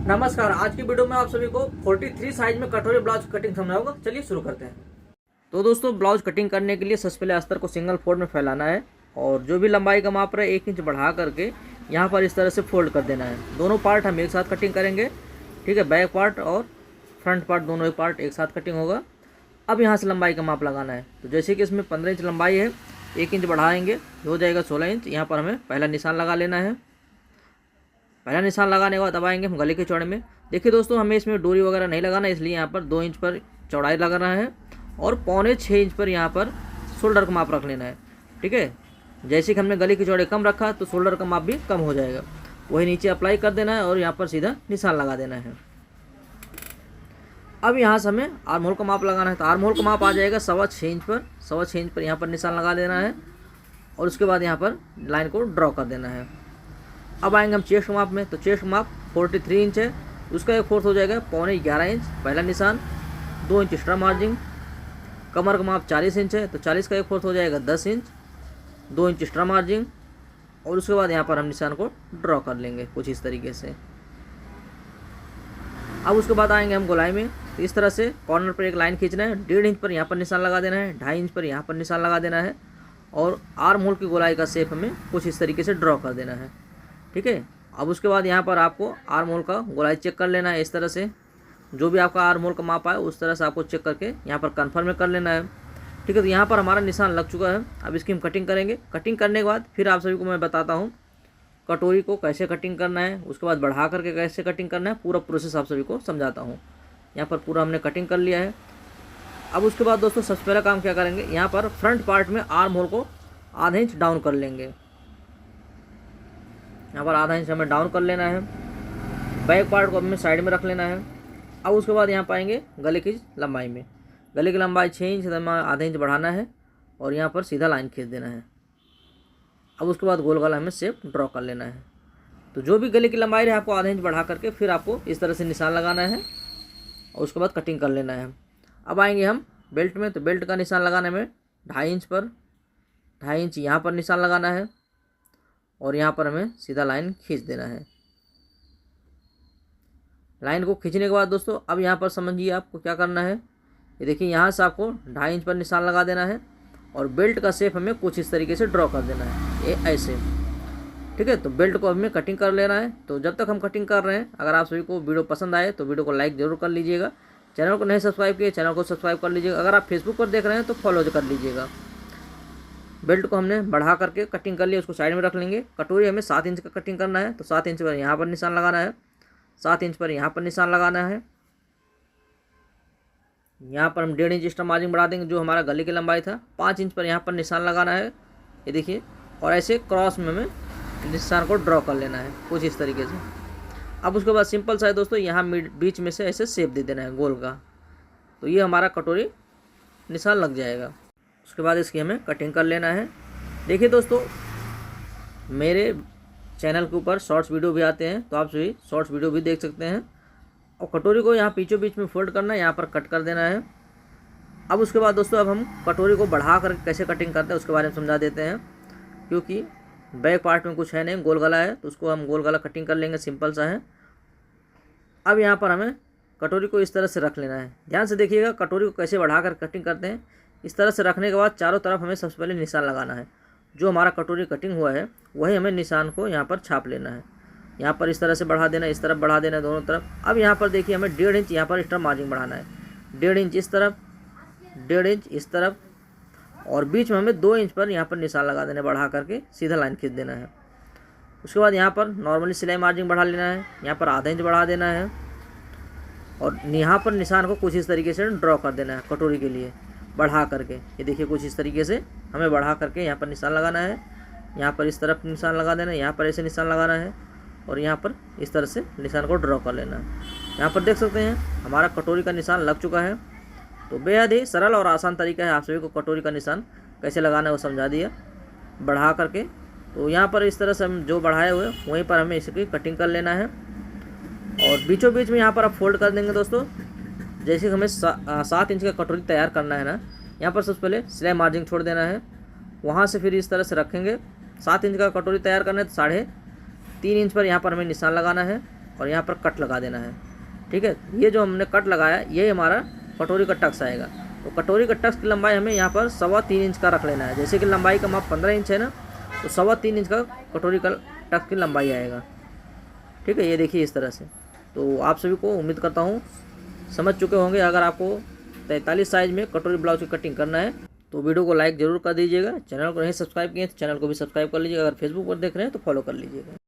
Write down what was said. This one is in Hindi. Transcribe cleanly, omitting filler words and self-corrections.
नमस्कार। आज की वीडियो में आप सभी को 43 साइज में कटोरी ब्लाउज कटिंग समझाऊंगा। चलिए शुरू करते हैं। तो दोस्तों, ब्लाउज कटिंग करने के लिए सबसे पहले अस्तर को सिंगल फोल्ड में फैलाना है और जो भी लंबाई का माप रहा है 1 इंच बढ़ा करके यहाँ पर इस तरह से फोल्ड कर देना है। दोनों पार्ट हम एक साथ कटिंग करेंगे, ठीक है। बैक पार्ट और फ्रंट पार्ट दोनों एक पार्ट एक साथ कटिंग होगा। अब यहाँ से लंबाई का माप लगाना है। तो जैसे कि इसमें 15 इंच लंबाई है, 1 इंच बढ़ाएंगे, हो जाएगा 16 इंच। यहाँ पर हमें पहला निशान लगा लेना है। पहला निशान लगाने के बाद अब आएंगे हम गले के चौड़े में। देखिए दोस्तों, हमें इसमें डोरी वगैरह नहीं लगाना, इसलिए यहाँ पर 2 इंच पर चौड़ाई लगाना है और 6.25 इंच पर यहाँ पर शोल्डर का माप रख लेना है, ठीक है। जैसे कि हमने गले की चौड़ाई कम रखा तो शोल्डर का माप भी कम हो जाएगा। वही नीचे अप्लाई कर देना है और यहाँ पर सीधा निशान लगा देना है। अब यहाँ से हमें आर्म होल का माप लगाना है। तो आर्म होल का माप आ जाएगा 6.25 इंच पर। 6.25 इंच पर यहाँ पर निशान लगा देना है और उसके बाद यहाँ पर लाइन को ड्रॉ कर देना है। अब आएंगे हम चेस्ट माप में। तो चेस्ट माप 43 इंच है, उसका 1/4 हो जाएगा 11.25 इंच, पहला निशान। 2 इंच एक्स्ट्रा मार्जिन। कमर का माप 40 इंच है, तो 40 का 1/4 हो जाएगा 10 इंच, 2 इंच एक्स्ट्रा मार्जिन। और उसके बाद यहाँ पर हम निशान को ड्रॉ कर लेंगे कुछ इस तरीके से। अब उसके बाद आएंगे हम गोलाई में। तो इस तरह से कॉर्नर पर एक लाइन खींचना है। 1.5 इंच पर यहाँ पर निशान लगा देना है, 2.5 इंच पर यहाँ पर निशान लगा देना है और आर्म होल की गोलाई का शेप हमें कुछ इस तरीके से ड्रॉ कर देना है, ठीक है। अब उसके बाद यहाँ पर आपको आर्म होल का गोलाई चेक कर लेना है। इस तरह से जो भी आपका आर्म होल का माप आए उस तरह से आपको चेक करके यहाँ पर कन्फर्म कर लेना है, ठीक है। तो यहाँ पर हमारा निशान लग चुका है। अब इसकी हम कटिंग करेंगे। कटिंग करने के बाद फिर आप सभी को मैं बताता हूँ कटोरी को कैसे कटिंग करना है, उसके बाद बढ़ा करके कैसे कटिंग करना है, पूरा प्रोसेस आप सभी को समझाता हूँ। यहाँ पर पूरा हमने कटिंग कर लिया है। अब उसके बाद दोस्तों सबसे पहला काम क्या करेंगे, यहाँ पर फ्रंट पार्ट में आर्म होल को आधा इंच डाउन कर लेंगे। यहाँ पर आधा इंच हमें डाउन कर लेना है। बैक पार्ट को हमें साइड में रख लेना है। अब उसके बाद यहाँ पाएंगे गले की लंबाई में। गले की लंबाई 6 इंच, हमें आधा इंच बढ़ाना है और यहाँ पर सीधा लाइन खींच देना है। अब उसके बाद गोल गला हमें शेप ड्रॉ कर लेना है। तो जो भी गले की लंबाई रहे आपको आधा इंच बढ़ा करके फिर आपको इस तरह से निशान लगाना है और उसके बाद कटिंग कर लेना है। अब आएंगे हम बेल्ट में। तो बेल्ट का निशान लगाने में 2.5 इंच पर 2.5 इंच यहाँ पर निशान लगाना है और यहाँ पर हमें सीधा लाइन खींच देना है। लाइन को खींचने के बाद दोस्तों अब यहाँ पर समझिए आपको क्या करना है। ये देखिए, यहाँ से आपको 2.5 इंच पर निशान लगा देना है और बेल्ट का शेप हमें कुछ इस तरीके से ड्रॉ कर देना है, ये ऐसे, ठीक है। तो बेल्ट को हमें कटिंग कर लेना है। तो जब तक हम कटिंग कर रहे हैं, अगर आप सभी को वीडियो पसंद आए तो वीडियो को लाइक जरूर कर लीजिएगा। चैनल को नहीं सब्सक्राइब किए, चैनल को सब्सक्राइब कर लीजिएगा। अगर आप फेसबुक पर देख रहे हैं तो फॉलो कर लीजिएगा। बेल्ट को हमने बढ़ा करके कटिंग कर लिया, उसको साइड में रख लेंगे। कटोरी हमें 7 इंच का कटिंग करना है। तो 7 इंच पर यहाँ पर निशान लगाना है, 7 इंच पर यहाँ पर निशान लगाना है। यहाँ पर हम 1.5 इंच एक्स्ट्रा मार्जिन बढ़ा देंगे, जो हमारा गले की लंबाई था। 5 इंच पर यहाँ पर निशान लगाना है, ये देखिए। और ऐसे क्रॉस में हमें निशान को ड्रॉ कर लेना है कुछ इस तरीके से। अब उसके बाद सिंपल सा है दोस्तों, यहाँ बीच में से ऐसे शेप दे देना है गोल का। तो ये हमारा कटोरी निशान लग जाएगा। उसके बाद इसकी हमें कटिंग कर लेना है। देखिए दोस्तों, मेरे चैनल के ऊपर शॉर्ट्स वीडियो भी आते हैं, तो आप सभी शॉर्ट्स वीडियो भी देख सकते हैं। और कटोरी को यहाँ बीचों बीच में फोल्ड करना है, यहाँ पर कट कर देना है। अब उसके बाद दोस्तों अब हम कटोरी को बढ़ा कर कैसे कटिंग करते हैं उसके बारे में समझा देते हैं, क्योंकि बैक पार्ट में कुछ है नहीं, गोल गला है, तो उसको हम गोल गला कटिंग कर लेंगे, सिंपल सा है। अब यहाँ पर हमें कटोरी को इस तरह से रख लेना है। ध्यान से देखिएगा कटोरी को कैसे बढ़ा कर कटिंग करते हैं। इस तरह से रखने के बाद चारों तरफ हमें सबसे पहले निशान लगाना है। जो हमारा कटोरी कटिंग हुआ है वही हमें निशान को यहाँ पर छाप लेना है। यहाँ पर इस तरह से बढ़ा देना, इस तरफ बढ़ा देना, दोनों तरफ। अब यहाँ पर देखिए हमें 1.5 इंच यहाँ पर एक्स्ट्रा मार्जिन बढ़ाना है। 1.5 इंच इस तरफ, 1.5 इंच इस तरफ और बीच में हमें 2 इंच पर यहाँ पर निशान लगा देना है, बढ़ा करके सीधा लाइन खींच देना है। उसके बाद यहाँ पर नॉर्मली सिलाई मार्जिन बढ़ा लेना है, यहाँ पर आधा इंच बढ़ा देना है और यहाँ पर निशान को कुछ इस तरीके से ड्रॉ कर देना है कटोरी के लिए बढ़ा करके। ये देखिए कुछ इस तरीके से हमें बढ़ा करके यहाँ पर निशान लगाना है। यहाँ पर इस तरफ निशान लगा देना है, यहाँ पर ऐसे निशान लगाना है और यहाँ पर इस तरह से निशान को ड्रॉ कर लेना है। यहाँ पर देख सकते हैं हमारा कटोरी का निशान लग चुका है। तो बेहद ही सरल और आसान तरीका है, आप सभी को कटोरी का निशान कैसे लगाना है वो समझा दिया बढ़ा करके। तो यहाँ पर इस तरह से हम जो बढ़ाए हुए वहीं पर हमें इसकी कटिंग कर लेना है और बीचों बीच में यहाँ पर आप फोल्ड कर देंगे दोस्तों। जैसे हमें 7 इंच का कटोरी तैयार करना है ना, यहाँ पर सबसे पहले सिलाई मार्जिन छोड़ देना है, वहाँ से फिर इस तरह से रखेंगे। 7 इंच का कटोरी तैयार करना है तो 3.5 इंच पर यहाँ पर हमें निशान लगाना है और यहाँ पर कट लगा देना है। ठीक है, ये जो हमने कट लगाया ये हमारा कटोरी का टक्स आएगा। तो कटोरी का टक्स की लंबाई हमें यहाँ पर 3.25 इंच का रख लेना है। जैसे कि लंबाई का माप 15 इंच है ना, तो 3.25 इंच का कटोरी का टक्स की लंबाई आएगा। ठीक है, ये देखिए इस तरह से। तो आप सभी को उम्मीद करता हूँ समझ चुके होंगे। अगर आपको 43 साइज़ में कटोरी ब्लाउज की कटिंग करना है तो वीडियो को लाइक ज़रूर कर दीजिएगा। चैनल को नहीं सब्सक्राइब किए तो चैनल को भी सब्सक्राइब कर लीजिएगा। अगर फेसबुक पर देख रहे हैं तो फॉलो कर लीजिएगा।